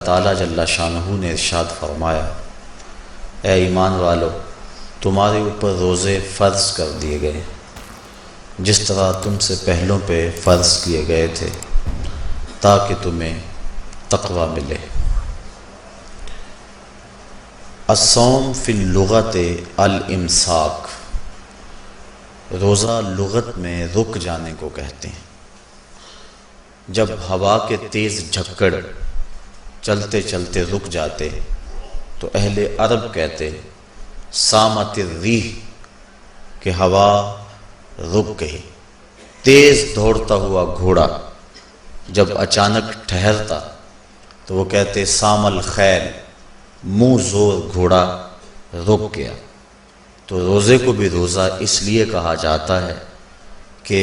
تعالیٰ جل شانہ نے ارشاد فرمایا، اے ایمان والو، تمہارے اوپر روزے فرض کر دیے گئے جس طرح تم سے پہلوں پہ فرض کیے گئے تھے تاکہ تمہیں تقوی ملے۔ الصوم فی اللغت الامساک، روزہ لغت میں رک جانے کو کہتے ہیں۔ جب ہوا کے تیز جھکڑ چلتے چلتے رک جاتے تو اہل عرب کہتے سامت الریح کہ ہوا رک گئی۔ تیز دوڑتا ہوا گھوڑا جب اچانک ٹھہرتا تو وہ کہتے سام الخیل، منہ زور گھوڑا رک گیا۔ تو روزے کو بھی روزہ اس لیے کہا جاتا ہے کہ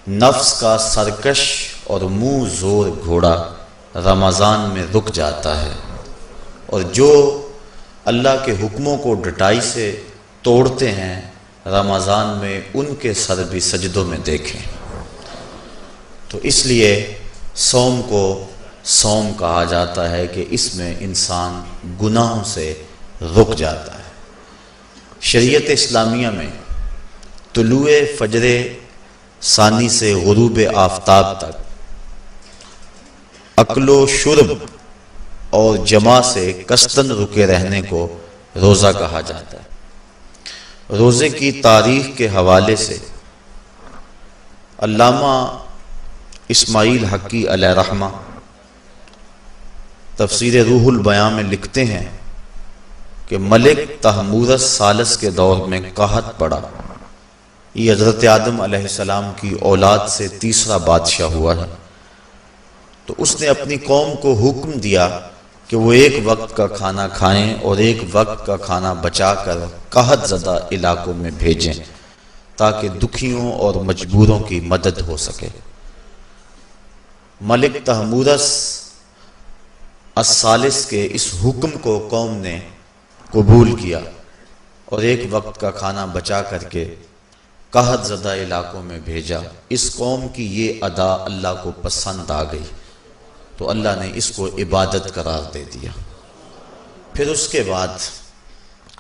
نفس کا سرکش اور منہ زور گھوڑا رمضان میں رک جاتا ہے، اور جو اللہ کے حکموں کو ڈٹائی سے توڑتے ہیں رمضان میں ان کے سر بھی سجدوں میں دیکھیں۔ تو اس لیے صوم کو صوم کہا جاتا ہے کہ اس میں انسان گناہوں سے رک جاتا ہے۔ شریعت اسلامیہ میں طلوع فجر ثانی سے غروب آفتاب تک اکل و شرب اور جماع سے کثرتاً رکے رہنے کو روزہ کہا جاتا ہے۔ روزے کی تاریخ کے حوالے سے علامہ اسماعیل حقی علیہ رحمہ تفسیر روح البیاں میں لکھتے ہیں کہ ملک تحمورس ثالث کے دور میں قحط پڑا۔ یہ حضرت آدم علیہ السلام کی اولاد سے تیسرا بادشاہ ہوا ہے۔ تو اس نے اپنی قوم کو حکم دیا کہ وہ ایک وقت کا کھانا کھائیں اور ایک وقت کا کھانا بچا کر قحط زدہ علاقوں میں بھیجیں تاکہ دکھیوں اور مجبوروں کی مدد ہو سکے۔ ملک تحمورس الثالث کے اس حکم کو قوم نے قبول کیا اور ایک وقت کا کھانا بچا کر کے قحط زدہ علاقوں میں بھیجا۔ اس قوم کی یہ ادا اللہ کو پسند آ گئی تو اللہ نے اس کو عبادت قرار دے دیا۔ پھر اس کے بعد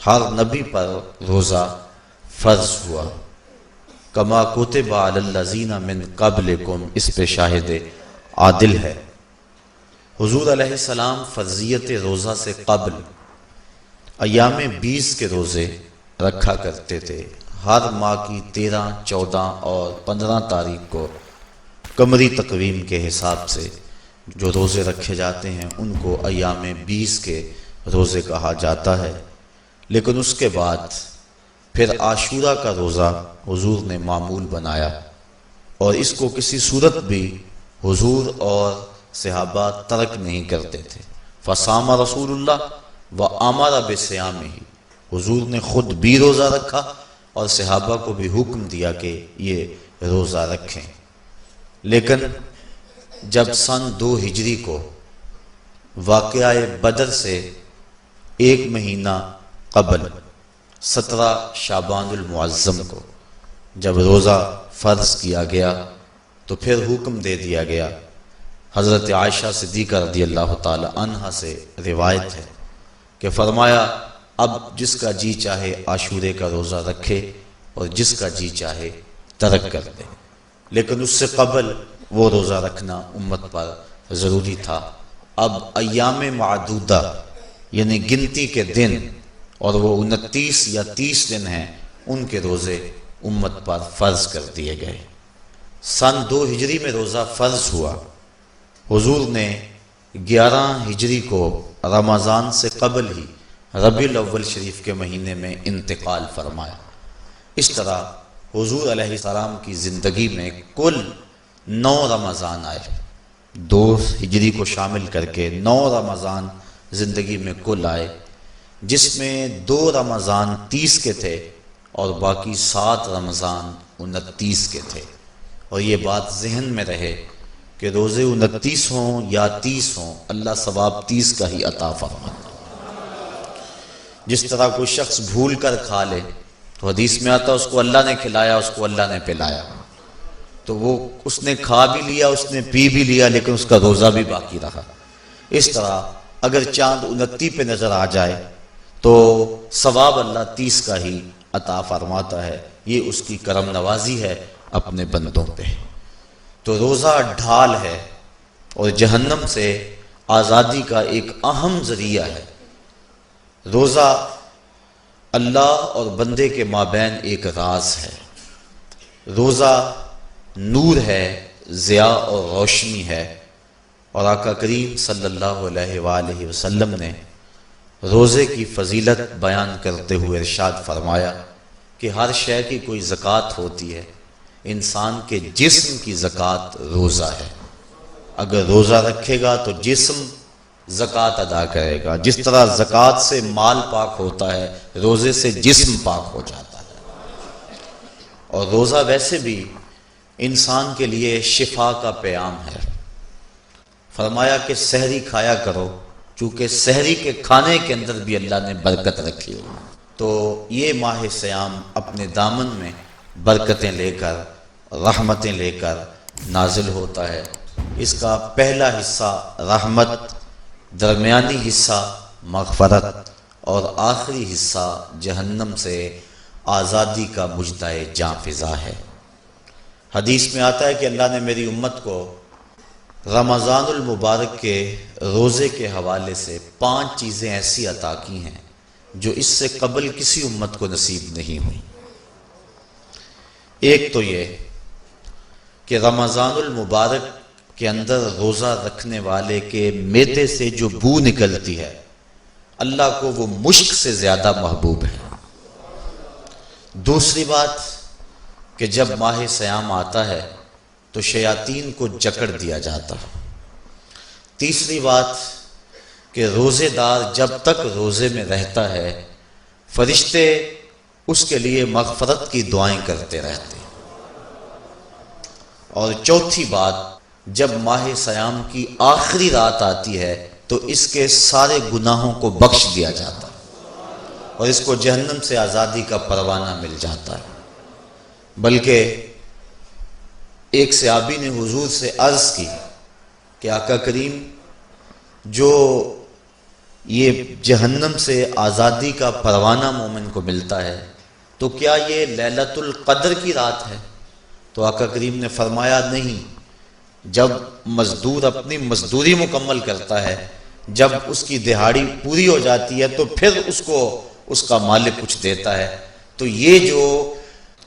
ہر نبی پر روزہ فرض ہوا۔ کما کتب علی الذین من قبلکم، اس پہ شاہد عادل ہے۔ حضور علیہ السلام فرضیت روزہ سے قبل ایام 20 کے روزے رکھا کرتے تھے۔ ہر ماہ کی 13، 14 اور 15 تاریخ کو قمری تقویم کے حساب سے جو روزے رکھے جاتے ہیں ان کو ایام 20 کے روزے کہا جاتا ہے۔ لیکن اس کے بعد پھر عاشورہ کا روزہ حضور نے معمول بنایا، اور اس کو کسی صورت بھی حضور اور صحابہ ترک نہیں کرتے تھے۔ فصام رسول اللہ وامر بصیامہ، حضور نے خود بھی روزہ رکھا اور صحابہ کو بھی حکم دیا کہ یہ روزہ رکھیں۔ لیکن جب سن 2 ہجری کو واقعہ بدر سے ایک مہینہ قبل 17 شعبان المعظم کو جب روزہ فرض کیا گیا تو پھر حکم دے دیا گیا۔ حضرت عائشہ صدیقہ رضی اللہ تعالی عنہا سے روایت ہے کہ فرمایا اب جس کا جی چاہے عاشورے کا روزہ رکھے اور جس کا جی چاہے ترک کر دے، لیکن اس سے قبل وہ روزہ رکھنا امت پر ضروری تھا۔ اب ایام معدودہ یعنی گنتی کے دن، اور وہ 29 یا 30 دن ہیں، ان کے روزے امت پر فرض کر دیے گئے۔ سن 2 ہجری میں روزہ فرض ہوا۔ حضور نے 11 ہجری کو رمضان سے قبل ہی ربیع الاول شریف کے مہینے میں انتقال فرمایا۔ اس طرح حضور علیہ السلام کی زندگی میں کل 9 رمضان آئے، 2 ہجری کو شامل کر کے 9 رمضان زندگی میں کل آئے، جس میں 2 رمضان 30 کے تھے اور باقی 7 رمضان 29 کے تھے۔ اور یہ بات ذہن میں رہے کہ روزے 29 ہوں یا 30 ہوں، اللہ ثواب 30 کا ہی عطا فرماتا۔ جس طرح کوئی شخص بھول کر کھا لے تو حدیث میں آتا اس کو اللہ نے کھلایا، اس کو اللہ نے پلایا، تو وہ اس نے کھا بھی لیا، اس نے پی بھی لیا، لیکن اس کا روزہ بھی باقی رہا۔ اس طرح اگر چاند 29 پہ نظر آ جائے تو ثواب اللہ 30 کا ہی عطا فرماتا ہے۔ یہ اس کی کرم نوازی ہے اپنے بندوں پہ۔ تو روزہ ڈھال ہے اور جہنم سے آزادی کا ایک اہم ذریعہ ہے۔ روزہ اللہ اور بندے کے مابین ایک راز ہے۔ روزہ نور ہے، ضیاء اور روشنی ہے، اور آقا کریم صلی اللہ علیہ وآلہ وسلم نے روزے کی فضیلت بیان کرتے ہوئے ارشاد فرمایا کہ ہر شے کی کوئی زکوٰۃ ہوتی ہے، انسان کے جسم کی زکوٰۃ روزہ ہے۔ اگر روزہ رکھے گا تو جسم زکوٰۃ ادا کرے گا، جس طرح زکوٰۃ سے مال پاک ہوتا ہے، روزے سے جسم پاک ہو جاتا ہے۔ اور روزہ ویسے بھی انسان کے لیے شفا کا پیام ہے۔ فرمایا کہ سحری کھایا کرو، چونکہ سحری کے کھانے کے اندر بھی اللہ نے برکت رکھی ہوئی۔ تو یہ ماہ سیام اپنے دامن میں برکتیں لے کر، رحمتیں لے کر نازل ہوتا ہے۔ اس کا پہلا حصہ رحمت، درمیانی حصہ مغفرت، اور آخری حصہ جہنم سے آزادی کا مجدہ جاں فضا ہے۔ حدیث میں آتا ہے کہ اللہ نے میری امت کو رمضان المبارک کے روزے کے حوالے سے 5 چیزیں ایسی عطا کی ہیں جو اس سے قبل کسی امت کو نصیب نہیں ہوئی۔ ایک تو یہ کہ رمضان المبارک کے اندر روزہ رکھنے والے کے معدے سے جو بو نکلتی ہے، اللہ کو وہ مشک سے زیادہ محبوب ہے۔ دوسری بات کہ جب ماہ سیام آتا ہے تو شیاطین کو جکڑ دیا جاتا۔ تیسری بات کہ روزے دار جب تک روزے میں رہتا ہے، فرشتے اس کے لیے مغفرت کی دعائیں کرتے رہتے۔ اور چوتھی بات، جب ماہ سیام کی آخری رات آتی ہے تو اس کے سارے گناہوں کو بخش دیا جاتا اور اس کو جہنم سے آزادی کا پروانہ مل جاتا ہے۔ بلکہ ایک صحابی نے حضور سے عرض کی کہ آقا کریم، جو یہ جہنم سے آزادی کا پروانہ مومن کو ملتا ہے تو کیا یہ لیلۃ القدر کی رات ہے؟ تو آقا کریم نے فرمایا نہیں، جب مزدور اپنی مزدوری مکمل کرتا ہے، جب اس کی دہاڑی پوری ہو جاتی ہے تو پھر اس کو اس کا مالک کچھ دیتا ہے، تو یہ جو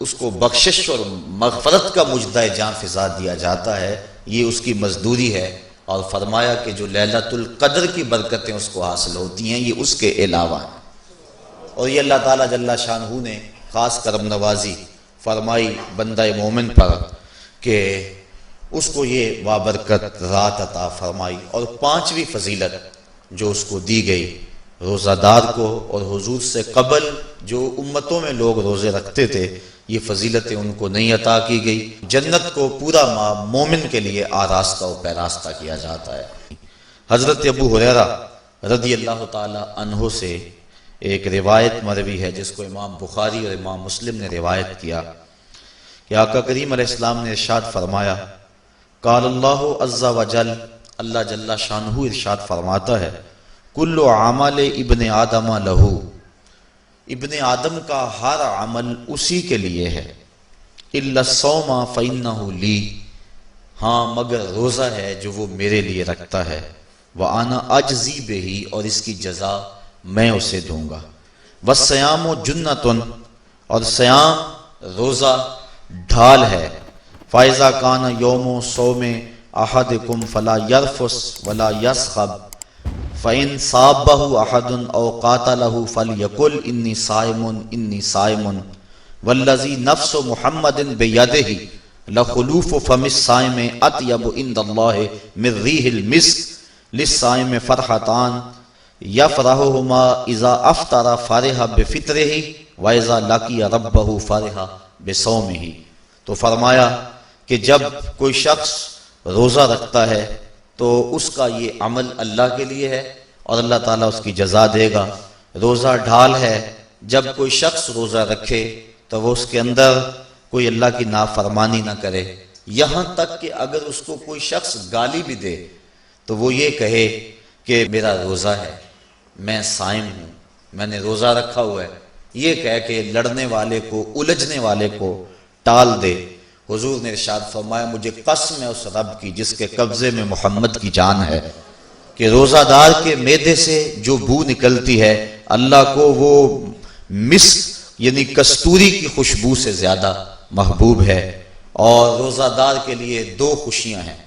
اس کو بخشش اور مغفرت کا مجدہ جاں فضا دیا جاتا ہے، یہ اس کی مزدوری ہے۔ اور فرمایا کہ جو لیلۃ القدر کی برکتیں اس کو حاصل ہوتی ہیں، یہ اس کے علاوہ ہیں۔ اور یہ اللہ تعالیٰ جل شانہ نے خاص کرم نوازی فرمائی بندہ مومن پر کہ اس کو یہ بابرکت رات عطا فرمائی۔ اور 5ویں فضیلت جو اس کو دی گئی روزہ دار کو، اور حضور سے قبل جو امتوں میں لوگ روزے رکھتے تھے، یہ فضیلتیں ان کو نہیں عطا کی گئی۔ جنت کو پورا ماہ مومن کے لیے آراستہ و پیراستہ کیا جاتا ہے۔ حضرت ابو ہریرہ رضی اللہ تعالی عنہ سے ایک روایت مروی ہے جس کو امام بخاری اور امام مسلم نے روایت کیا کہ آقا کریم علیہ السلام نے ارشاد فرمایا، قال اللہ عز وجل، اللہ جل شانہ ارشاد فرماتا ہے، کل عمل ابن آدم لہو، ابن آدم کا ہر عمل اسی کے لیے ہے، الا الصوم فإنہ لی، ہاں مگر روزہ ہے جو وہ میرے لیے رکھتا ہے، وأنا اجزی بہ، اور اس کی جزا میں اسے دوں گا، والصیام جنۃ، اور سیام روزہ ڈھال ہے، فإذا کان یوم صوم احدکم فلا یرفث ولا یصخب فإن صابہ احد او قاتلہ فلیقل انی صائم انی صائم والذی نفس محمد بیدہ لخلوف فم الصائم اطیب عند اللہ من ریح المسک للصائم فرحتان یفرحہما اذا افطر فرح بفطرہ واذا لقی ربہ فرح بصومہ۔ تو فرمایا کہ جب کوئی شخص روزہ رکھتا ہے تو اس کا یہ عمل اللہ کے لیے ہے اور اللہ تعالیٰ اس کی جزا دے گا۔ روزہ ڈھال ہے، جب کوئی شخص روزہ رکھے تو وہ اس کے اندر کوئی اللہ کی نافرمانی نہ کرے، یہاں تک کہ اگر اس کو کوئی شخص گالی بھی دے تو وہ یہ کہے کہ میرا روزہ ہے، میں صائم ہوں، میں نے روزہ رکھا ہوا ہے، یہ کہہ کے لڑنے والے کو، الجھنے والے کو ٹال دے۔ حضور نے ارشاد فرمایا مجھے قسم ہے اس رب کی جس کے قبضے میں محمد کی جان ہے کہ روزہ دار کے معدے سے جو بو نکلتی ہے اللہ کو وہ مسک یعنی کستوری کی خوشبو سے زیادہ محبوب ہے۔ اور روزہ دار کے لیے دو خوشیاں ہیں،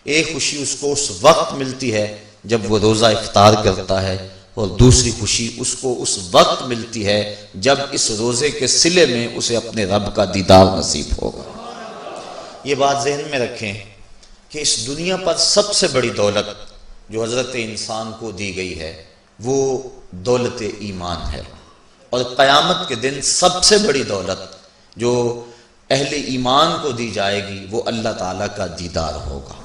ایک خوشی اس کو اس وقت ملتی ہے جب وہ روزہ افطار کرتا ہے، اور دوسری خوشی اس کو اس وقت ملتی ہے جب اس روزے کے صلے میں اسے اپنے رب کا دیدار نصیب ہوگا۔ یہ بات ذہن میں رکھیں کہ اس دنیا پر سب سے بڑی دولت جو حضرت انسان کو دی گئی ہے وہ دولت ایمان ہے، اور قیامت کے دن سب سے بڑی دولت جو اہل ایمان کو دی جائے گی وہ اللہ تعالیٰ کا دیدار ہوگا۔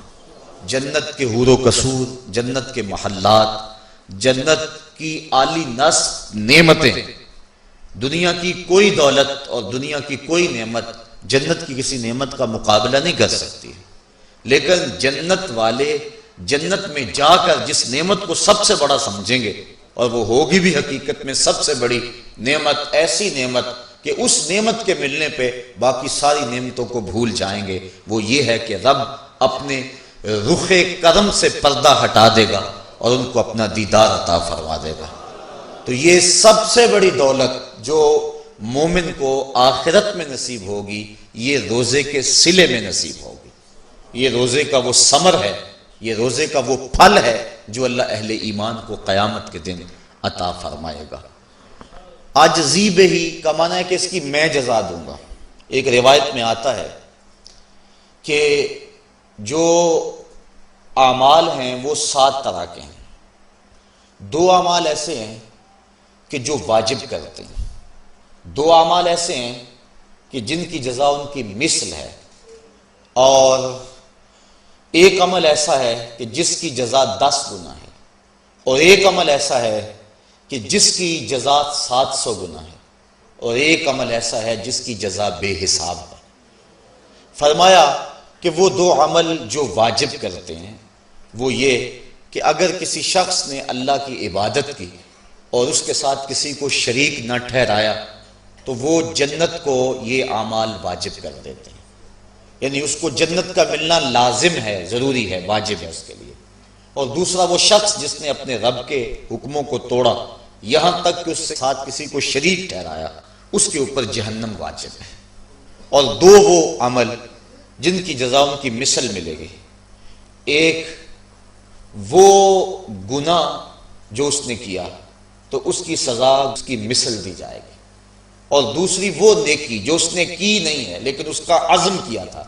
جنت کے حور و قصور، جنت کے محلات، جنت کی اعلی نصب نعمتیں، دنیا کی کوئی دولت اور دنیا کی کوئی نعمت جنت کی کسی نعمت کا مقابلہ نہیں کر سکتی، لیکن جنت والے جنت میں جا کر جس نعمت کو سب سے بڑا سمجھیں گے، اور وہ ہوگی بھی حقیقت میں سب سے بڑی نعمت، ایسی نعمت کہ اس نعمت کے ملنے پہ باقی ساری نعمتوں کو بھول جائیں گے، وہ یہ ہے کہ رب اپنے رخ کرم سے پردہ ہٹا دے گا اور ان کو اپنا دیدار عطا فرما دے گا۔ تو یہ سب سے بڑی دولت جو مومن کو آخرت میں نصیب ہوگی یہ روزے کے صلے میں نصیب ہوگی، یہ روزے کا وہ ثمر ہے، یہ روزے کا وہ پھل ہے جو اللہ اہل ایمان کو قیامت کے دن عطا فرمائے گا۔ عاجزی بہی کا معنی ہے کہ اس کی میں جزا دوں گا۔ ایک روایت میں آتا ہے کہ جو اعمال ہیں وہ 7 طرح کے ہیں، 2 اعمال ایسے ہیں کہ جو واجب کرتے ہیں، 2 اعمال ایسے ہیں کہ جن کی جزا ان کی مثل ہے، اور ایک عمل ایسا ہے کہ جس کی جزا 10 گنا ہے، اور ایک عمل ایسا ہے کہ جس کی جزا 700 گنا ہے، اور ایک عمل ایسا ہے جس کی جزا بے حساب ہے۔ فرمایا کہ وہ 2 عمل جو واجب کرتے ہیں وہ یہ کہ اگر کسی شخص نے اللہ کی عبادت کی اور اس کے ساتھ کسی کو شریک نہ ٹھہرایا تو وہ جنت کو یہ اعمال واجب کر دیتے ہیں، یعنی اس کو جنت کا ملنا لازم ہے، ضروری ہے، واجب ہے اس کے لیے۔ اور دوسرا وہ شخص جس نے اپنے رب کے حکموں کو توڑا یہاں تک کہ اس کے ساتھ کسی کو شریک ٹھہرایا، اس کے اوپر جہنم واجب ہے۔ اور 2 وہ عمل جن کی جزا ان کی مثل ملے گی، ایک وہ گناہ جو اس نے کیا تو اس کی سزا اس کی مثل دی جائے گی، اور دوسری وہ نیکی جو اس نے کی نہیں ہے لیکن اس کا عزم کیا تھا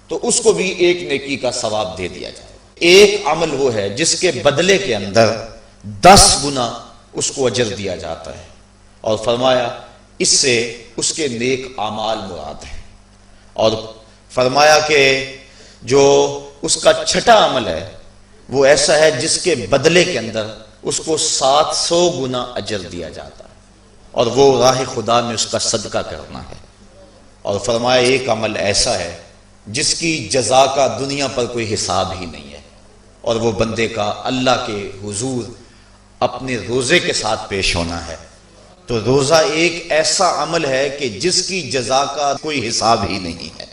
تو اس کو بھی ایک نیکی کا ثواب دے دیا جائے۔ ایک عمل وہ ہے جس کے بدلے کے اندر 10 گنا اس کو اجر دیا جاتا ہے، اور فرمایا اس سے اس کے نیک اعمال مراد ہیں، اور فرمایا کہ جو اس کا چھٹا عمل ہے وہ ایسا ہے جس کے بدلے کے اندر اس کو 700 گنا اجر دیا جاتا ہے، اور وہ راہ خدا میں اس کا صدقہ کرنا ہے۔ اور فرمایا ایک عمل ایسا ہے جس کی جزا کا دنیا پر کوئی حساب ہی نہیں ہے، اور وہ بندے کا اللہ کے حضور اپنے روزے کے ساتھ پیش ہونا ہے۔ تو روزہ ایک ایسا عمل ہے کہ جس کی جزا کا کوئی حساب ہی نہیں ہے،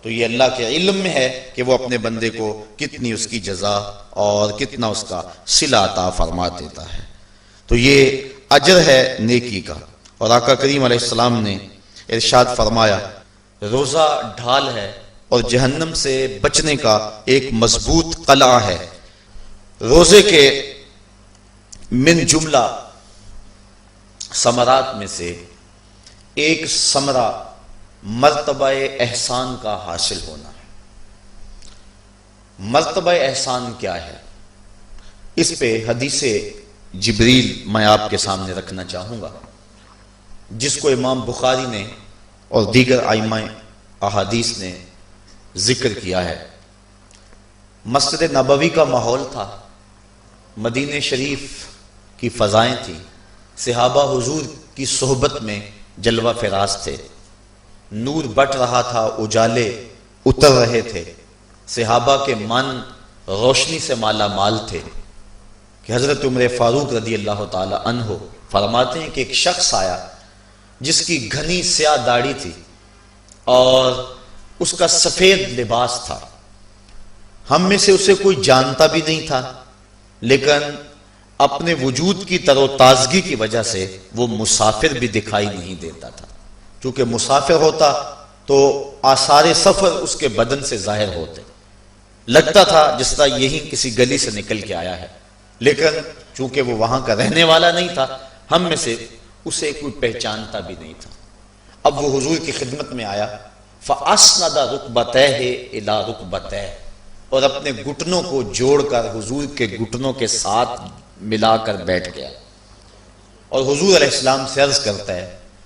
تو یہ اللہ کے علم میں ہے کہ وہ اپنے بندے کو کتنی اس کی جزا اور کتنا اس کا صلہ عطا فرما دیتا ہے۔ تو یہ اجر ہے نیکی کا۔ اور آقا کریم علیہ السلام نے ارشاد فرمایا روزہ ڈھال ہے اور جہنم سے بچنے کا ایک مضبوط قلعہ ہے۔ روزے کے من جملہ ثمرات میں سے ایک ثمرہ مرتبہ احسان کا حاصل ہونا ہے۔ مرتبہ احسان کیا ہے؟ اس پہ حدیث جبریل میں آپ کے سامنے رکھنا چاہوں گا، جس کو امام بخاری نے اور دیگر ائمہ احادیث نے ذکر کیا ہے۔ مسجد نبوی کا ماحول تھا، مدینہ شریف کی فضائیں تھیں، صحابہ حضور کی صحبت میں جلوہ فراز تھے، نور بٹ رہا تھا، اجالے اتر رہے تھے، صحابہ کے من روشنی سے مالا مال تھے۔ کہ حضرت عمر فاروق رضی اللہ تعالی عنہ فرماتے ہیں کہ ایک شخص آیا جس کی گھنی سیاہ داڑھی تھی اور اس کا سفید لباس تھا. ہم میں سے اسے کوئی جانتا بھی نہیں تھا، لیکن اپنے وجود کی تر و تازگی کی وجہ سے وہ مسافر بھی دکھائی نہیں دیتا تھا. چونکہ مسافر ہوتا تو آثار سفر اس کے بدن سے ظاہر ہوتے، لگتا تھا جس طرح یہی کسی گلی سے نکل کے آیا ہے، لیکن چونکہ وہ وہاں کا رہنے والا نہیں تھا، ہم میں سے اسے کوئی پہچانتا بھی نہیں تھا. اب وہ حضور کی خدمت میں آیا، فَأَسْنَدَ رُكْبَتَيْهِ إِلَىٰ رُكْبَتَيْهِ، اور اپنے گھٹنوں کو جوڑ کر حضور کے گھٹنوں کے ساتھ ملا کر بیٹھ گیا اور حضور علیہ السلام سے عرض کرتا ہے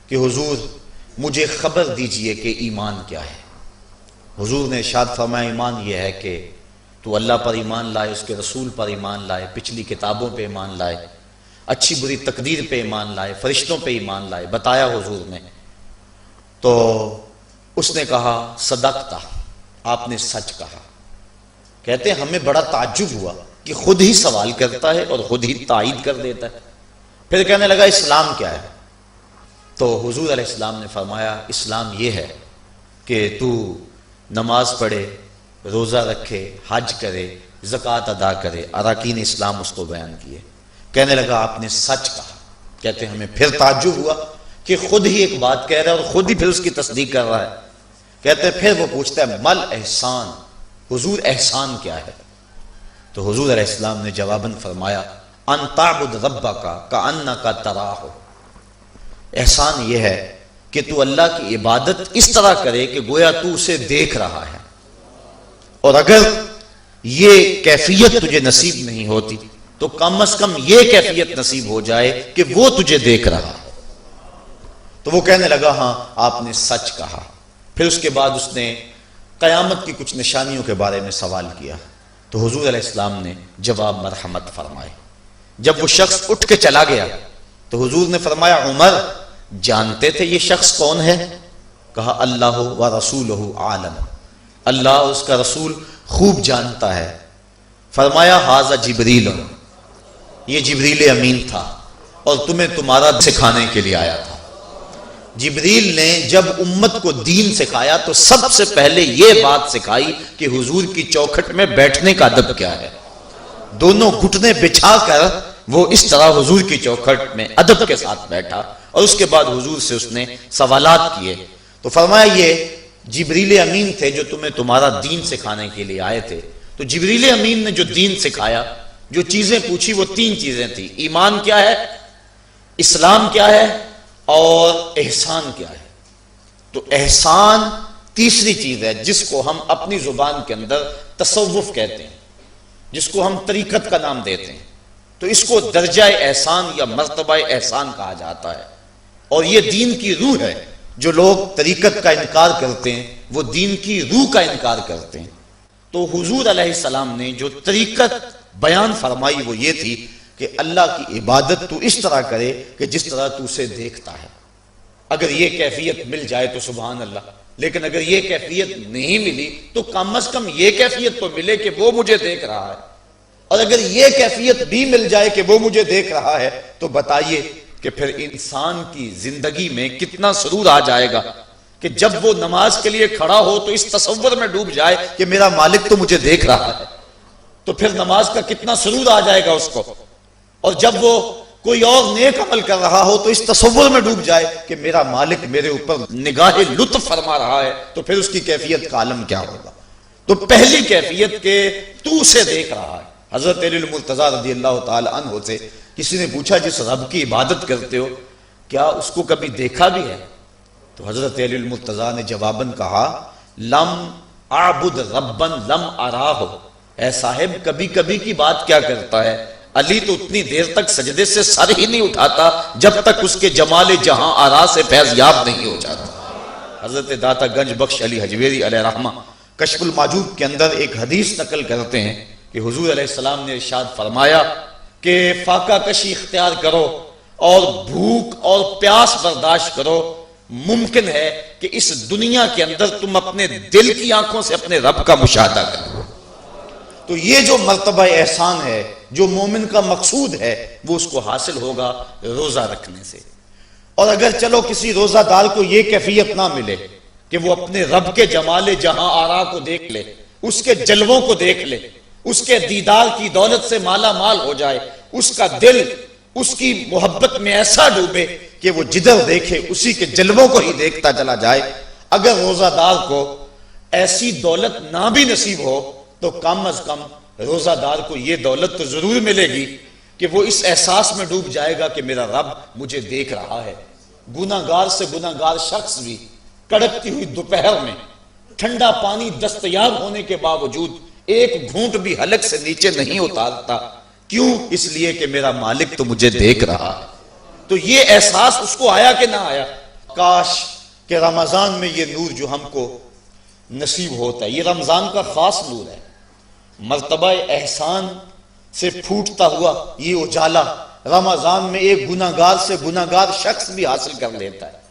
کہ حضور مجھے خبر دیجئے کہ ایمان کیا ہے. حضور نے ارشاد فرمایا ایمان یہ ہے کہ تو اللہ پر ایمان لائے، اس کے رسول پر ایمان لائے، پچھلی کتابوں پہ ایمان لائے، اچھی بری تقدیر پہ ایمان لائے، فرشتوں پہ ایمان لائے. بتایا حضور نے تو اس نے کہا صدقتا، آپ نے سچ کہا. کہتے ہیں ہمیں بڑا تعجب ہوا کہ خود ہی سوال کرتا ہے اور خود ہی تائید کر دیتا ہے. پھر کہنے لگا اسلام کیا ہے؟ تو حضور علیہ السلام نے فرمایا اسلام یہ ہے کہ تو نماز پڑھے، روزہ رکھے، حج کرے، زکوٰۃ ادا کرے. اراکین اسلام اس کو بیان کیے. کہنے لگا آپ نے سچ کہا. کہتے ہیں ہمیں پھر تعجب ہوا کہ خود ہی ایک بات کہہ رہا ہے اور خود ہی پھر اس کی تصدیق کر رہا ہے. کہتے ہیں پھر وہ پوچھتا ہے مل احسان، حضور احسان کیا ہے؟ تو حضور علیہ السلام نے جواباً فرمایا ان تعبد ربک کأنک تراہ، احسان یہ ہے کہ تو اللہ کی عبادت اس طرح کرے کہ گویا تو اسے دیکھ رہا ہے. اور اگر یہ کیفیت تجھے نصیب نہیں ہوتی تو کم از کم یہ کیفیت نصیب ہو جائے کہ وہ تجھے دیکھ رہا ہے. تو وہ کہنے لگا ہاں آپ نے سچ کہا. پھر اس کے بعد اس نے قیامت کی کچھ نشانیوں کے بارے میں سوال کیا تو حضور علیہ السلام نے جواب مرحمت فرمائے. جب وہ شخص اٹھ کے چلا گیا تو حضور نے فرمایا عمر جانتے تھے یہ شخص کون ہے؟ کہا اللہ و رسولہ عالم، اللہ اس کا رسول خوب جانتا ہے. فرمایا ھذا جبریل، یہ جبریل امین تھا اور تمہیں تمہارا سکھانے کے لیے آیا تھا. جبریل نے جب امت کو دین سکھایا تو سب سے پہلے یہ بات سکھائی کہ حضور کی چوکھٹ میں بیٹھنے کا ادب کیا ہے. دونوں گھٹنے بچھا کر وہ اس طرح حضور کی چوکھٹ میں ادب کے ساتھ بیٹھا اور اس کے بعد حضور سے اس نے سوالات کیے. تو فرمایا یہ جبریل امین تھے جو تمہیں تمہارا دین سکھانے کے لیے آئے تھے. تو جبریل امین نے جو دین سکھایا، جو چیزیں پوچھی وہ 3 چیزیں تھیں. ایمان کیا ہے، اسلام کیا ہے اور احسان کیا ہے. تو احسان تیسری چیز ہے جس کو ہم اپنی زبان کے اندر تصوف کہتے ہیں، جس کو ہم طریقت کا نام دیتے ہیں. تو اس کو درجہ احسان یا مرتبہ احسان کہا جاتا ہے اور یہ دین کی روح ہے. جو لوگ طریقت کا انکار کرتے ہیں وہ دین کی روح کا انکار کرتے ہیں. تو حضور علیہ السلام نے جو طریقت بیان فرمائی وہ یہ تھی کہ اللہ کی عبادت تو اس طرح کرے کہ جس طرح تو اسے دیکھتا ہے. اگر یہ کیفیت مل جائے تو سبحان اللہ، لیکن اگر یہ کیفیت نہیں ملی تو کم از کم یہ کیفیت تو ملے کہ وہ مجھے دیکھ رہا ہے. اور اگر یہ کیفیت بھی مل جائے کہ وہ مجھے دیکھ رہا ہے تو بتائیے کہ پھر انسان کی زندگی میں کتنا سرور آ جائے گا کہ جب وہ نماز کے لیے کھڑا ہو تو اس تصور میں ڈوب جائے کہ میرا مالک تو مجھے دیکھ رہا ہے. تو پھر نماز کا کتنا سرور آ جائے گا اس کو. اور جب وہ کوئی اور نیک عمل کر رہا ہو تو اس تصور میں ڈوب جائے کہ میرا مالک میرے اوپر نگاہ لطف فرما رہا ہے، تو پھر اس کی کیفیت کا عالم کیا ہوگا. تو پہلی کیفیت کہ تو اسے دیکھ رہا ہے. حضرت علی المرتضیٰ رضی اللہ تعالی عنہ سے کسی نے پوچھا جس رب کی عبادت کرتے ہو کیا اس کو کبھی دیکھا بھی ہے؟ تو حضرت علی المرتضیٰ نے جواباً کہا لم اعبد ربا لم اراہ. اے صاحب کبھی کبھی کی بات کیا کرتا ہے، علی تو اتنی دیر تک سجدے سے سر ہی نہیں اٹھاتا جب تک اس کے جمال جہاں آرا سے فیض یاب نہیں ہو جاتا. حضرت داتا گنج بخش علی حجویری علیہ رحمہ کشف الماجوب کے اندر ایک حدیث نقل کرتے ہیں کہ حضور علیہ السلام نے ارشاد فرمایا کہ فاقہ کشی اختیار کرو اور بھوک اور پیاس برداشت کرو. ممکن ہے کہ اس دنیا کے اندر تم اپنے دل کی آنکھوں سے اپنے رب کا مشاہدہ کرو. تو یہ جو مرتبہ احسان ہے جو مومن کا مقصود ہے وہ اس کو حاصل ہوگا روزہ رکھنے سے۔ اور اگر چلو کسی روزہ دار کو یہ کیفیت نہ ملے کہ وہ اپنے رب کے جمال جہاں آرا کو دیکھ لے، اس کے جلووں کو دیکھ لے، اس کے دیدار کی دولت سے مالا مال ہو جائے، اس کا دل اس کی محبت میں ایسا ڈوبے کہ وہ جدھر دیکھے اسی کے جلووں کو ہی دیکھتا چلا جائے، اگر روزہ دار کو ایسی دولت نہ بھی نصیب ہو تو کم از کم روزہ دار کو یہ دولت تو ضرور ملے گی کہ وہ اس احساس میں ڈوب جائے گا کہ میرا رب مجھے دیکھ رہا ہے۔ گناہگار سے گناہگار شخص بھی کڑکتی ہوئی دوپہر میں ٹھنڈا پانی دستیاب ہونے کے باوجود ایک گھونٹ بھی حلق سے نیچے نہیں اتارتا، کیوں؟ اس لیے کہ میرا مالک تو مجھے دیکھ رہا ہے۔ تو یہ احساس اس کو آیا کہ نہ آیا؟ کاش کہ رمضان میں یہ نور جو ہم کو نصیب ہوتا ہے، یہ رمضان کا خاص نور ہے، مرتبہ احسان سے پھوٹتا ہوا یہ اجالا رمضان میں ایک گناہگار سے گناہگار شخص بھی حاصل کر لیتا ہے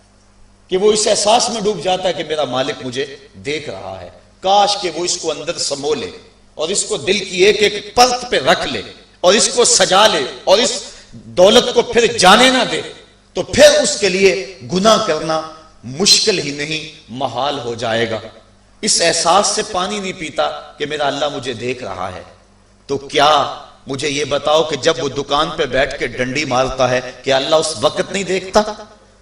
کہ وہ اس احساس میں ڈوب جاتا ہے کہ میرا مالک مجھے دیکھ رہا ہے۔ کاش کہ وہ اس کو اندر سمو لے اور اس کو دل کی ایک ایک پرت پہ رکھ لے اور اس کو سجا لے اور اس دولت کو پھر جانے نہ دے، تو پھر اس کے لیے گناہ کرنا مشکل ہی نہیں محال ہو جائے گا۔ اس احساس سے پانی نہیں پیتا کہ میرا اللہ مجھے دیکھ رہا ہے، تو کیا مجھے یہ بتاؤ کہ جب وہ دکان پہ بیٹھ کے ڈنڈی مارتا ہے کہ اللہ اس وقت نہیں دیکھتا؟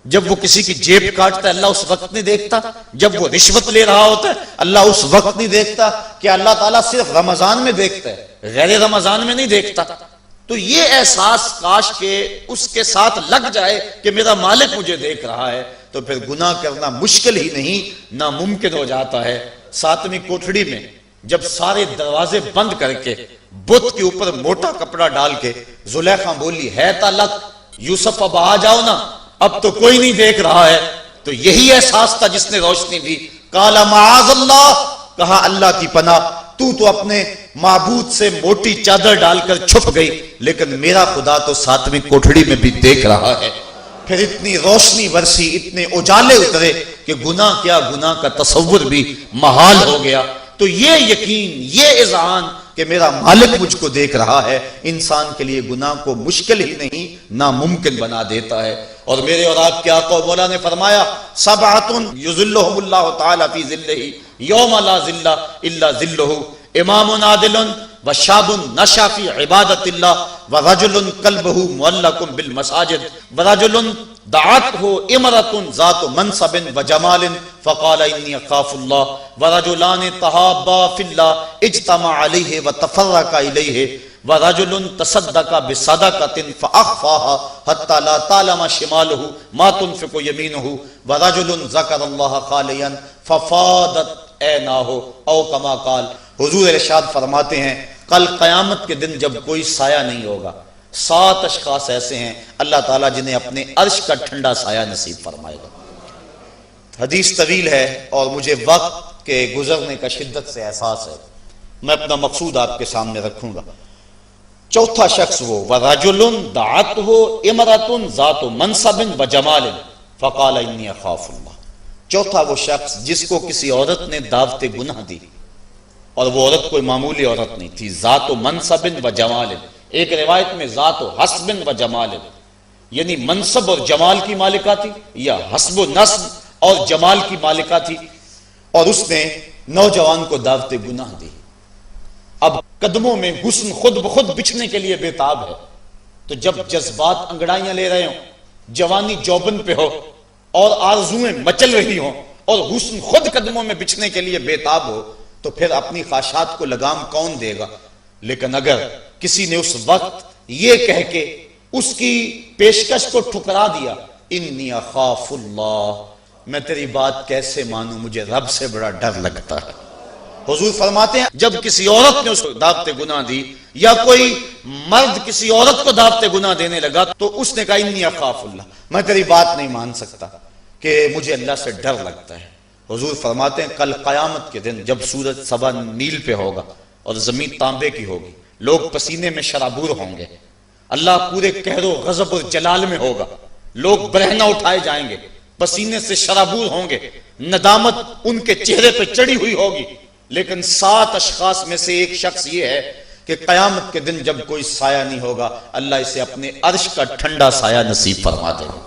جب وہ کسی کی جیب کاٹتا ہے اللہ اس وقت نہیں دیکھتا؟ جب وہ رشوت لے رہا ہوتا ہے اللہ اس وقت نہیں دیکھتا؟ کہ اللہ تعالیٰ صرف رمضان میں دیکھتا ہے، غیر رمضان میں نہیں دیکھتا؟ تو یہ احساس کاش کہ اس کے ساتھ لگ جائے کہ میرا مالک مجھے دیکھ رہا ہے، تو پھر گناہ کرنا مشکل ہی نہیں ناممکن ہو جاتا ہے۔ ساتویں کوٹھڑی میں جب سارے دروازے بند کر کے بت کے اوپر موٹا کپڑا ڈال کے زلیخا بولی ہے تالک یوسف اب آ جاؤ نا، اب تو کوئی نہیں دیکھ رہا ہے، تو یہی احساس تھا جس نے روشنی دی۔ قال معاذ اللہ، کہا اللہ کی پناہ، تو اپنے معبود سے موٹی چادر ڈال کر چھپ گئی، لیکن میرا خدا تو ساتویں کوٹھڑی میں بھی دیکھ رہا ہے۔ پھر اتنی روشنی برسی، اتنے اجالے اترے کہ گناہ کیا، گناہ کا تصور بھی محال ہو گیا۔ تو یہ یقین، یہ اذعان کہ میرا مالک مجھ کو دیکھ رہا ہے، انسان کے لیے گناہ کو مشکل ہی نہیں ناممکن بنا دیتا ہے۔ اور میرے اور آپ کے آقا و مولا نے فرمایا سبعۃ یظلھم اللہ تعالی فی ظلہ یوم لا ظل الا ظلہ، امام عادل وشاب نشا فی عبادت اللہ ورجل قلبہ معلق بالمساجد ورجل دعته امرأة ذات منصب وجمال فقال انی اخاف اللہ ورجلان تحابا فی اللہ اجتمع علیہ وتفرقا الیہ ورجل تصدق بصدقۃ فاخفاها حتى لا تعلم شماله ما تنفق يمينه ورجل ذكر الله خاليا ففاضت عیناہ او کما قال۔ حضور ارشاد فرماتے ہیں کل قیامت کے دن جب کوئی سایہ نہیں ہوگا، 7 اشخاص ایسے ہیں اللہ تعالیٰ جنہیں اپنے عرش کا ٹھنڈا سایہ نصیب فرمائے گا۔ حدیث طویل ہے اور مجھے وقت کے گزرنے کا شدت سے احساس ہے، میں اپنا مقصود آپ کے سامنے رکھوں گا۔ چوتھا شخص وہ وَرَجُلٌ دَعَتْهُ امْرَأَةٌ ذَاتُ مَنْصَبٍ وَجَمَالٍ فَقَالَ إِنِّي أَخَافُ اللَّهَ۔ چوتھا وہ شخص جس کو کسی عورت نے دعوت گناہ دی، اور وہ عورت کوئی معمولی عورت نہیں تھی، ذات و منصب و جمال، ایک روایت میں ذات و حسب و جمال، یعنی منصب اور جمال کی مالکہ تھی، یا حسب و نسب اور جمال کی مالکہ تھی، اور اس نے نوجوان کو دعوت گناہ دی۔ اب قدموں میں حسن خود بخود بچھنے کے لیے بےتاب ہے، تو جب جذبات انگڑائیاں لے رہے ہوں، جوانی جوبن پہ ہو اور آرزویں مچل رہی ہوں اور حسن خود قدموں میں بچھنے کے لیے بےتاب ہو، تو پھر اپنی خواہشات کو لگام کون دے گا؟ لیکن اگر کسی نے اس وقت یہ کہہ کے اس کی پیشکش کو ٹھکرا دیا انی اخاف اللہ، میں تیری بات کیسے مانوں، مجھے رب سے بڑا ڈر لگتا ہے۔ حضور فرماتے ہیں جب کسی عورت نے اس کو دعوت گناہ دی یا کوئی مرد کسی عورت کو دعوت گناہ دینے لگا تو اس نے کہا انی اخاف اللہ، میں تیری بات نہیں مان سکتا کہ مجھے اللہ سے ڈر لگتا ہے۔ حضور فرماتے ہیں کل قیامت کے دن جب سورج سوا نیل پہ ہوگا اور زمین تانبے کی ہوگی، لوگ پسینے میں شرابور ہوں گے، اللہ پورے قہر و غضب اور جلال میں ہوگا، لوگ برہنہ اٹھائے جائیں گے، پسینے سے شرابور ہوں گے، ندامت ان کے چہرے پہ چڑھی ہوئی ہوگی، لیکن 7 اشخاص میں سے ایک شخص یہ ہے کہ قیامت کے دن جب کوئی سایہ نہیں ہوگا اللہ اسے اپنے عرش کا ٹھنڈا سایہ نصیب فرما دے گا،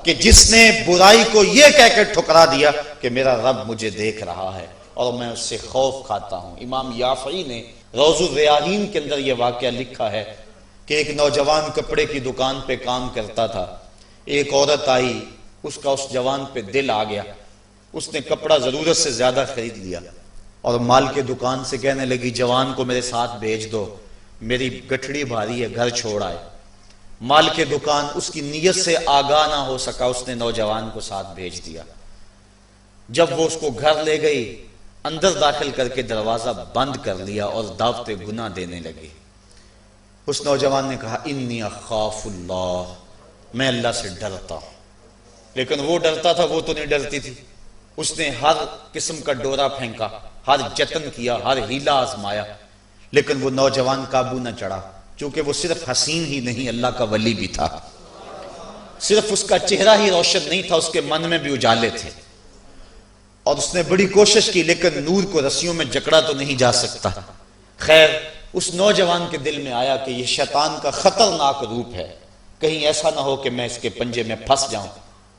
کہ جس نے برائی کو یہ کہہ کے ٹھکرا دیا کہ میرا رب مجھے دیکھ رہا ہے اور میں اس سے خوف کھاتا ہوں۔ امام یافعی نے روض الریاحین کے اندر یہ واقعہ لکھا ہے کہ ایک نوجوان کپڑے کی دکان پہ کام کرتا تھا، ایک عورت آئی، اس کا اس جوان پہ دل آ گیا، اس نے کپڑا ضرورت سے زیادہ خرید لیا اور مال کے دکان سے کہنے لگی جوان کو میرے ساتھ بھیج دو، میری گٹھڑی بھاری ہے، گھر چھوڑ آئے۔ مال کے دکان اس کی نیت سے آگاہ نہ ہو سکا، اس نے نوجوان کو ساتھ بھیج دیا۔ جب وہ اس کو گھر لے گئی، اندر داخل کر کے دروازہ بند کر لیا اور دعوت گناہ دینے لگی۔ اس نوجوان نے کہا انی اخاف اللہ، میں اللہ سے ڈرتا ہوں، لیکن وہ ڈرتا تھا، وہ تو نہیں ڈرتی تھی۔ اس نے ہر قسم کا ڈورا پھینکا، ہر جتن کیا، ہر ہیلا آزمایا، لیکن وہ نوجوان قابو نہ چڑھا، چونکہ وہ صرف حسین ہی نہیں اللہ کا ولی بھی تھا، صرف اس کا چہرہ ہی روشن نہیں تھا، اس کے من میں بھی اجالے تھے، اور اس نے بڑی کوشش کی لیکن نور کو رسیوں میں جکڑا تو نہیں جا سکتا۔ خیر اس نوجوان کے دل میں آیا کہ یہ شیطان کا خطرناک روپ ہے، کہیں ایسا نہ ہو کہ میں اس کے پنجے میں پھنس جاؤں۔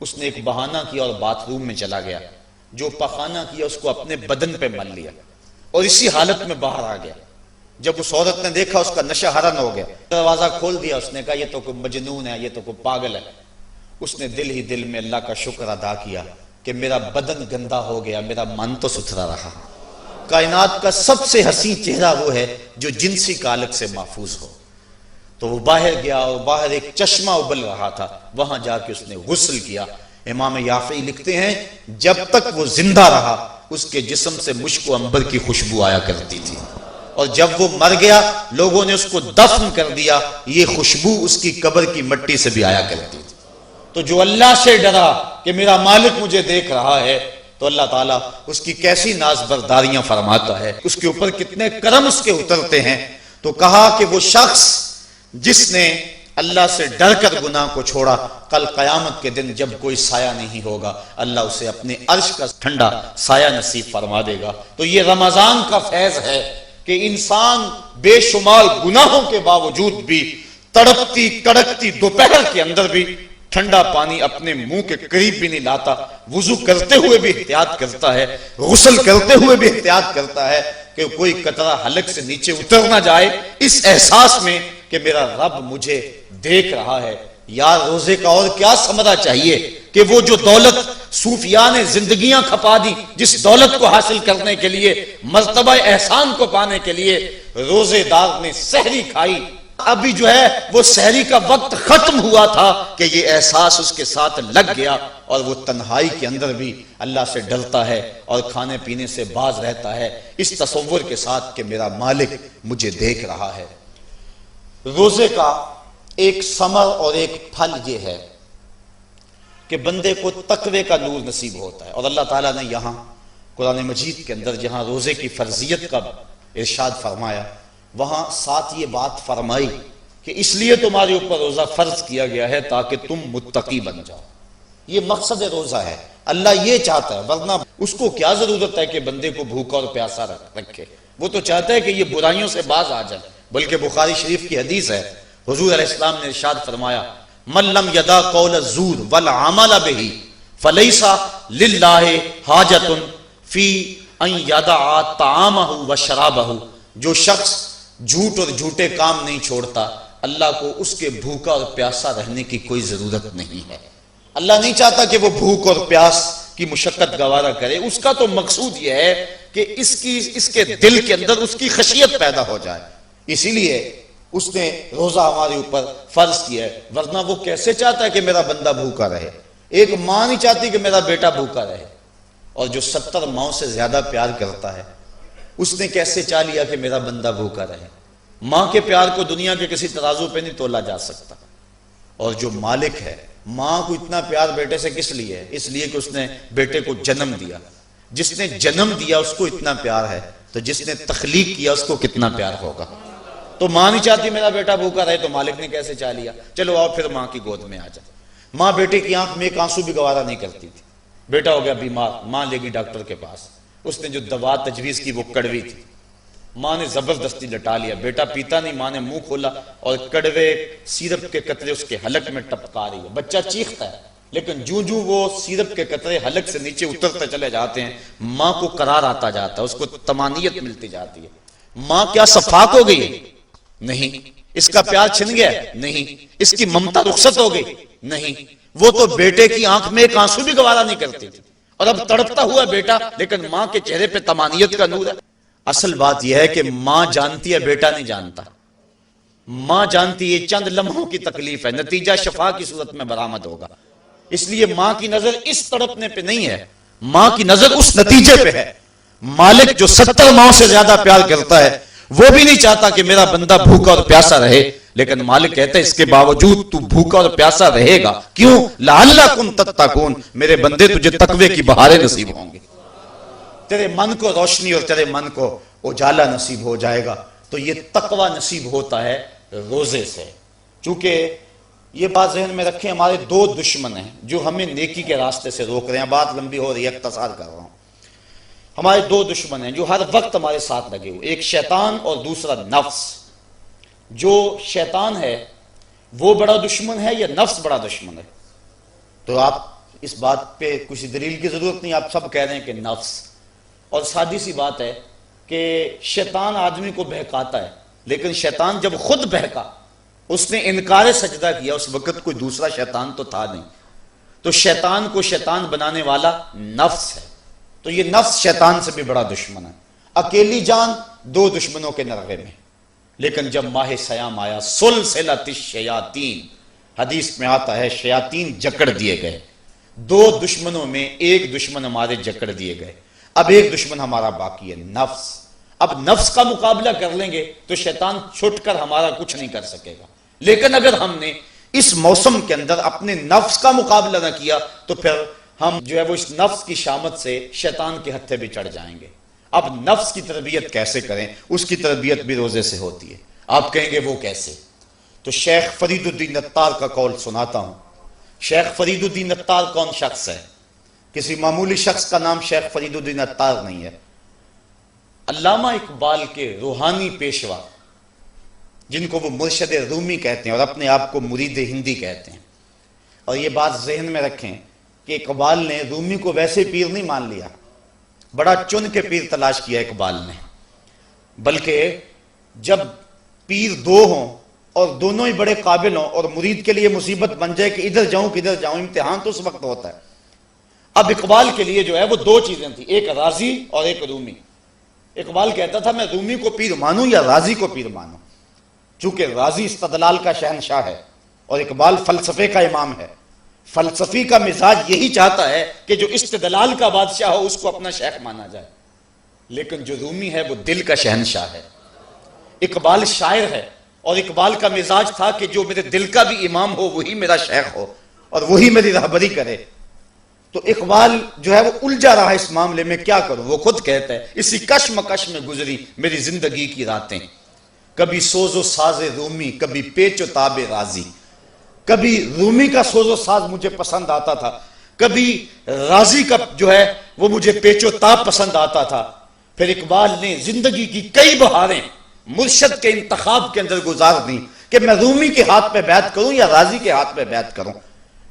اس نے ایک بہانہ کیا اور باتھ روم میں چلا گیا، جو پخانہ کیا اس کو اپنے بدن پہ مل لیا اور اسی حالت میں باہر آ گیا۔ جب اس عورت نے دیکھا اس کا نشہ حرن ہو گیا، دروازہ کھول دیا، اس نے کہا یہ تو کوئی مجنون ہے، یہ تو کوئی پاگل ہے۔ اس نے دل ہی دل میں اللہ کا شکر ادا کیا کہ میرا بدن گندا ہو گیا، میرا من تو ستھرا رہا۔ کائنات کا سب سے حسین چہرہ وہ ہے جو جنسی کالک سے محفوظ ہو۔ تو وہ باہر گیا اور باہر ایک چشمہ ابل رہا تھا، وہاں جا کے اس نے غسل کیا۔ امام یافعی لکھتے ہیں جب تک وہ زندہ رہا اس کے جسم سے مشک و عنبر کی خوشبو آیا کرتی تھی، اور جب وہ مر گیا لوگوں نے اس کو دفن کر دیا، یہ خوشبو اس کی قبر کی مٹی سے بھی آیا کرتی تھی۔ تو جو اللہ سے ڈرا کہ میرا مالک مجھے دیکھ رہا ہے تو اللہ تعالیٰ اس کی کیسی ناز برداریاں فرماتا ہے، اس کے اوپر کتنے کرم اس کے اترتے ہیں۔ تو کہا کہ وہ شخص جس نے اللہ سے ڈر کر گناہ کو چھوڑا، کل قیامت کے دن جب کوئی سایہ نہیں ہوگا اللہ اسے اپنے عرش کا ٹھنڈا سایہ نصیب فرما دے گا۔ تو یہ رمضان کا فیض ہے کہ انسان بے شمار گناہوں کے باوجود بھی تڑپتی کڑکتی دوپہر کے اندر بھی ٹھنڈا پانی اپنے منہ کے قریب بھی نہیں لاتا، وضو کرتے ہوئے بھی احتیاط کرتا ہے، غسل کرتے ہوئے بھی احتیاط کرتا ہے کہ کوئی قطرہ حلق سے نیچے اتر نہ جائے، اس احساس میں کہ میرا رب مجھے دیکھ رہا ہے۔ یار روزے کا اور کیا ثمرہ چاہیے کہ وہ جو دولت صوفیاء نے زندگیاں کھپا دی، جس دولت کو حاصل کرنے کے لیے، مرتبہ احسان کو پانے کے لیے روزے دار نے سحری کھائی، ابھی جو ہے وہ سحری کا وقت ختم ہوا تھا کہ یہ احساس اس کے ساتھ لگ گیا، اور وہ تنہائی کے اندر بھی اللہ سے ڈرتا ہے اور کھانے پینے سے باز رہتا ہے، اس تصور کے ساتھ کہ میرا مالک مجھے دیکھ رہا ہے۔ روزے کا ایک ثمر اور ایک پھل یہ ہے کہ بندے کو تقوی کا نور نصیب ہوتا ہے، اور اللہ تعالیٰ نے یہاں قرآن مجید کے اندر جہاں روزے کی فرضیت کا ارشاد فرمایا، وہاں ساتھ یہ بات فرمائی کہ اس لیے تمہارے اوپر روزہ فرض کیا گیا ہے تاکہ تم متقی بن جاؤ۔ یہ مقصد روزہ ہے، اللہ یہ چاہتا ہے، ورنہ اس کو کیا ضرورت ہے کہ بندے کو بھوکا اور پیاسا رکھے، وہ تو چاہتا ہے کہ یہ برائیوں سے باز آ جائے۔ بلکہ بخاری شریف کی حدیث ہے، حضور علیہ السلام نے ارشاد فرمایا من لم یدا قول الزور والعمل به فلیس للہ حاجۃ فی ان یدع طعامہ وشرابہ، جو شخص جھوٹ اور جھوٹے کام نہیں چھوڑتا اللہ کو اس کے بھوکا اور پیاسا رہنے کی کوئی ضرورت نہیں ہے۔ اللہ نہیں چاہتا کہ وہ بھوک اور پیاس کی مشقت گوارا کرے، اس کا تو مقصود یہ ہے کہ اس کے دل کے اندر اس کی خشیت پیدا ہو جائے، اسی لیے اس نے روزہ ہمارے اوپر فرض کیا ہے، ورنہ وہ کیسے چاہتا ہے کہ میرا بندہ بھوکا رہے؟ ایک ماں نہیں چاہتی کہ میرا بیٹا بھوکا رہے، اور جو 70 ماؤں سے زیادہ پیار کرتا ہے اس نے کیسے چاہ لیا کہ میرا بندہ بھوکا رہے؟ ماں کے پیار کو دنیا کے کسی ترازو پہ نہیں تولا جا سکتا، اور جو مالک ہے، ماں کو اتنا پیار بیٹے سے کس لیے ہے؟ اس لیے کہ اس نے بیٹے کو جنم دیا، جس نے جنم دیا اس کو اتنا پیار ہے تو جس نے تخلیق کیا اس کو کتنا پیار ہوگا؟ تو ماں نہیں چاہتی میرا بیٹا بھوکا رہے تو مالک نے کیسے چاہ لیا؟ چلو آؤ پھر ماں کی گود میں آ جائے۔ ماں بیٹے کی آنکھ میں ایک آنسو بھی گوارا نہیں کرتی تھی، بیٹا ہو گیا بیمار، ماں لے گی ڈاکٹر کے پاس، اس نے جو دوا تجویز کی وہ کڑوی تھی، ماں نے زبردستی لٹا لیا، بیٹا پیتا نہیں، ماں نے منہ کھولا اور کڑوے سیرپ کے قطرے اس کے حلق میں ٹپکا رہی ہے، بچہ چیختا ہے، لیکن جوں وہ سیرپ کے قطرے حلق سے نیچے اترتے چلے جاتے ہیں، ماں کو قرار آتا جاتا ہے، اس کو طمانینت ملتی جاتی ہے۔ ماں کیا صفاق ہو گئی؟ نہیں۔ اس کا پیار چھن گیا؟ نہیں۔ اس کی ممتا رخصت ہو گئی؟ نہیں۔ وہ تو بیٹے کی آنکھ میں ایک آنسو بھی گوارا نہیں کرتی تھی، اور اب تڑپتا ہوا بیٹا، لیکن ماں کے چہرے پہ طمانینت کا نور ہے۔ اصل بات یہ ہے کہ ماں جانتی ہے، بیٹا نہیں جانتا۔ ماں جانتی ہے چند لمحوں کی تکلیف ہے، نتیجہ شفا کی صورت میں برآمد ہوگا۔ اس لیے ماں کی نظر اس تڑپنے پہ نہیں ہے، ماں کی نظر اس نتیجے پہ ہے۔ مالک جو 70 ماؤں سے زیادہ پیار کرتا ہے، وہ بھی نہیں چاہتا کہ میرا بندہ بھوکا اور پیاسا رہے، لیکن مالک کہتا ہے اس کے باوجود تو بھوکا اور پیاسا رہے گا، کیوں؟ لعلکم تتقون، میرے بندے تجھے تقوی کی بہاریں نصیب ہوں گے، تیرے من کو روشنی اور تیرے من کو اجالا نصیب ہو جائے گا۔ تو یہ تقوی نصیب ہوتا ہے روزے سے۔ چونکہ یہ بات ذہن میں رکھیں، ہمارے 2 دشمن ہیں جو ہمیں نیکی کے راستے سے روک رہے ہیں۔ بات لمبی ہو رہی ہے، اختصار کر رہا ہوں۔ ہمارے 2 دشمن ہیں جو ہر وقت ہمارے ساتھ لگے ہوئے، ایک شیطان اور دوسرا نفس۔ جو شیطان ہے وہ بڑا دشمن ہے یا نفس بڑا دشمن ہے؟ تو آپ اس بات پہ کسی دلیل کی ضرورت نہیں، آپ سب کہہ رہے ہیں کہ نفس۔ اور سادی سی بات ہے کہ شیطان آدمی کو بہکاتا ہے، لیکن شیطان جب خود بہکا، اس نے انکار سجدہ کیا، اس وقت کوئی دوسرا شیطان تو تھا نہیں۔ تو شیطان کو شیطان بنانے والا نفس ہے، تو یہ نفس شیطان سے بھی بڑا دشمن ہے۔ اکیلی جان 2 دشمنوں کے نرغے میں، لیکن جب ماہ سیام آیا، سلسلۃ الشیاطین، حدیث میں آتا ہے شیاطین جکڑ دیے گئے۔ 2 دشمنوں میں ایک دشمن ہمارے جکڑ دیے گئے، اب ایک دشمن ہمارا باقی ہے، نفس۔ اب نفس کا مقابلہ کر لیں گے تو شیطان چھٹ کر ہمارا کچھ نہیں کر سکے گا، لیکن اگر ہم نے اس موسم کے اندر اپنے نفس کا مقابلہ نہ کیا تو پھر ہم جو ہے وہ اس نفس کی شامت سے شیطان کے ہتھے بھی چڑھ جائیں گے۔ اب نفس کی تربیت کیسے کریں؟ اس کی تربیت بھی روزے سے ہوتی ہے۔ آپ کہیں گے وہ کیسے؟ تو شیخ فرید الدین عطار کا قول سناتا ہوں۔ شیخ فرید الدین عطار کون شخص ہے؟ کسی معمولی شخص کا نام شیخ فرید الدین عطار نہیں ہے۔ علامہ اقبال کے روحانی پیشوا، جن کو وہ مرشد رومی کہتے ہیں اور اپنے آپ کو مرید ہندی کہتے ہیں۔ اور یہ بات ذہن میں رکھیں کہ اقبال نے رومی کو ویسے پیر نہیں مان لیا، بڑا چن کے پیر تلاش کیا اقبال نے، بلکہ جب پیر 2 ہوں اور دونوں ہی بڑے قابل ہوں اور مرید کے لیے مصیبت بن جائے کہ ادھر جاؤں کدھر جاؤں، امتحان تو اس وقت ہوتا ہے۔ اب اقبال کے لیے جو ہے وہ 2 چیزیں تھیں، ایک راضی اور ایک رومی۔ اقبال کہتا تھا میں رومی کو پیر مانوں یا راضی کو پیر مانوں، چونکہ راضی استدلال کا شہنشاہ ہے اور اقبال فلسفے کا امام ہے۔ فلسفی کا مزاج یہی چاہتا ہے کہ جو استدلال کا بادشاہ ہو اس کو اپنا شیخ مانا جائے، لیکن جو رومی ہے وہ دل کا شہنشاہ ہے۔ اقبال شاعر ہے اور اقبال کا مزاج تھا کہ جو میرے دل کا بھی امام ہو وہی میرا شیخ ہو اور وہی میری رہبری کرے۔ تو اقبال جو ہے وہ الجھا رہا اس معاملے میں، کیا کروں؟ وہ خود کہتا ہے اسی کشمکش میں گزری میری زندگی کی راتیں، کبھی سوز و ساز رومی، کبھی پیچ و تاب راضی۔ کبھی رومی کا سوز و ساز مجھے پسند آتا تھا، کبھی راضی کا جو ہے وہ مجھے پیچ و تاب پسند آتا تھا۔ پھر اقبال نے زندگی کی کئی بہاریں مرشد کے انتخاب کے اندر گزار دیں کہ میں رومی کے ہاتھ پہ بیعت کروں یا راضی کے ہاتھ پہ بیعت کروں۔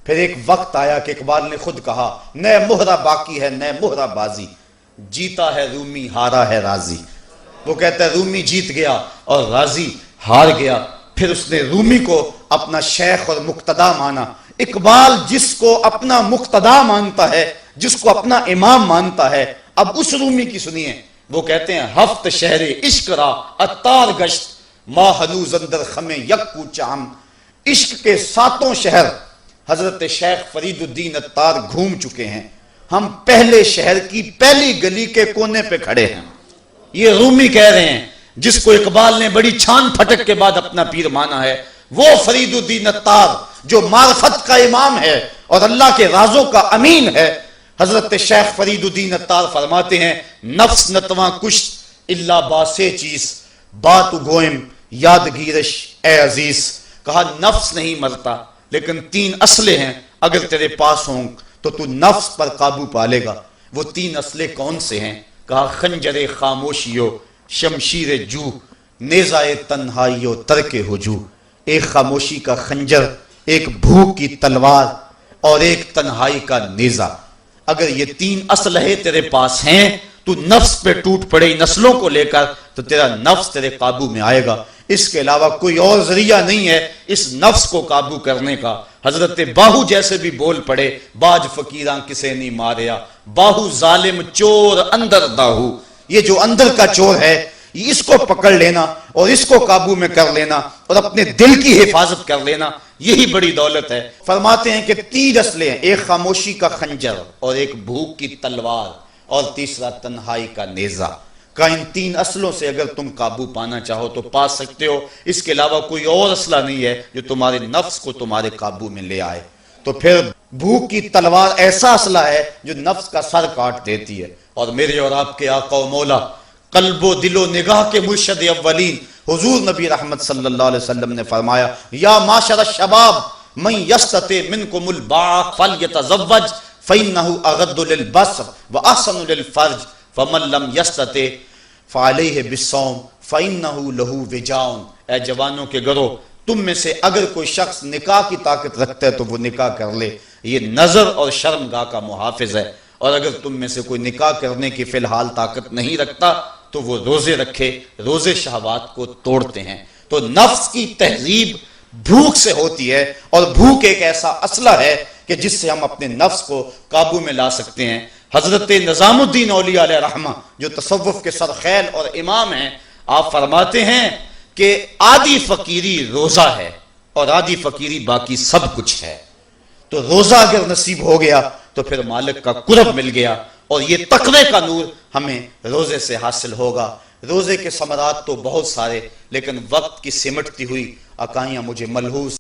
پھر ایک وقت آیا کہ اقبال نے خود کہا نئے مہرہ باقی ہے نئے مہرہ بازی، جیتا ہے رومی ہارا ہے راضی۔ وہ کہتا ہے رومی جیت گیا اور راضی ہار گیا۔ پھر اس نے رومی کو اپنا شیخ اور مقتدا مانا۔ اقبال جس کو اپنا مقتدا مانتا ہے، جس کو اپنا امام مانتا ہے، اب اس رومی کی سنیے، وہ کہتے ہیں ہفت شہر عشق را عطار گشت ما ہنوز اندر خم یک کوچام۔ عشق کے 7 شہر حضرت شیخ فرید الدین عطار گھوم چکے ہیں، ہم پہلے شہر کی پہلی گلی کے کونے پہ کھڑے ہیں۔ یہ رومی کہہ رہے ہیں جس کو اقبال نے بڑی چھان پھٹک کے بعد اپنا پیر مانا ہے، وہ فرید الدین عطار جو معرفت کا امام ہے اور اللہ کے رازوں کا امین ہے۔ حضرت شیخ فرید الدین عطار فرماتے ہیں نفس نتواں کشت اللہ باسے چیز بات گوئم یادگیرش اے عزیز۔ کہا نفس نہیں مرتا، لیکن 3 اسلحے ہیں اگر تیرے پاس ہوں تو تو نفس پر قابو پا لے گا۔ وہ 3 اسلحے کون سے ہیں؟ کہا خنجر خاموشیو شمشیر جو نیزائے تنہائی و ترک ہجو، ایک خاموشی کا خنجر، ایک بھوک کی تلوار اور ایک تنہائی کا نیزہ۔ اگر یہ تین اسلحے تیرے پاس ہیں تو نفس پہ ٹوٹ پڑے نسلوں کو لے کر تو تیرا نفس تیرے قابو میں آئے گا، اس کے علاوہ کوئی اور ذریعہ نہیں ہے اس نفس کو قابو کرنے کا۔ حضرت باہو جیسے بھی بول پڑے، باج فقیراں کسے نہیں ماریا، باہو ظالم چور اندر داہو، یہ جو اندر کا چور ہے اس کو پکڑ لینا اور اس کو قابو میں کر لینا اور اپنے دل کی حفاظت کر لینا، یہی بڑی دولت ہے۔ فرماتے ہیں کہ تین اسلحے ہیں، ایک خاموشی کا خنجر اور ایک بھوک کی تلوار اور تیسرا تنہائی کا نیزہ۔ کا ان تین اسلحوں سے اگر تم قابو پانا چاہو تو پا سکتے ہو، اس کے علاوہ کوئی اور اسلحہ نہیں ہے جو تمہارے نفس کو تمہارے قابو میں لے آئے۔ تو پھر بھوک کی تلوار ایسا اسلحہ ہے جو نفس کا سر کاٹ دیتی ہے۔ اور میرے اور آپ کے آقا و مولا، قلب و دل و نگاہ کے مرشد اولین حضور نبی رحمت صلی اللہ علیہ وسلم نے فرمایا، یا معاشر الشباب من یستطع منکم الباء فلیتزوج فإنہ اغض للبصر واحسن للفرج فمن لم یستطع فعلیہ بالصوم فإنہ لہ وجاء۔ اے جوانوں کے گروہ، تم میں سے اگر کوئی شخص نکاح کی طاقت رکھتا ہے تو وہ نکاح کر لے، یہ نظر اور شرمگاہ کا محافظ ہے۔ اور اگر تم میں سے کوئی نکاح کرنے کی فی الحال طاقت نہیں رکھتا تو وہ روزے رکھے، روزے شہوات کو توڑتے ہیں۔ تو نفس کی تہذیب بھوک سے ہوتی ہے، اور بھوک ایک ایسا اسلحہ ہے کہ جس سے ہم اپنے نفس کو قابو میں لا سکتے ہیں۔ حضرت نظام الدین اولیاء علیہ رحمہ جو تصوف کے سرخیل اور امام ہیں، آپ فرماتے ہیں کہ آدھی فقیری روزہ ہے اور آدھی فقیری باقی سب کچھ ہے۔ تو روزہ اگر نصیب ہو گیا تو پھر مالک کا قرب مل گیا، اور یہ تقوی کا نور ہمیں روزے سے حاصل ہوگا۔ روزے کے ثمرات تو بہت سارے، لیکن وقت کی سمٹتی ہوئی عقائیاں مجھے ملحوظ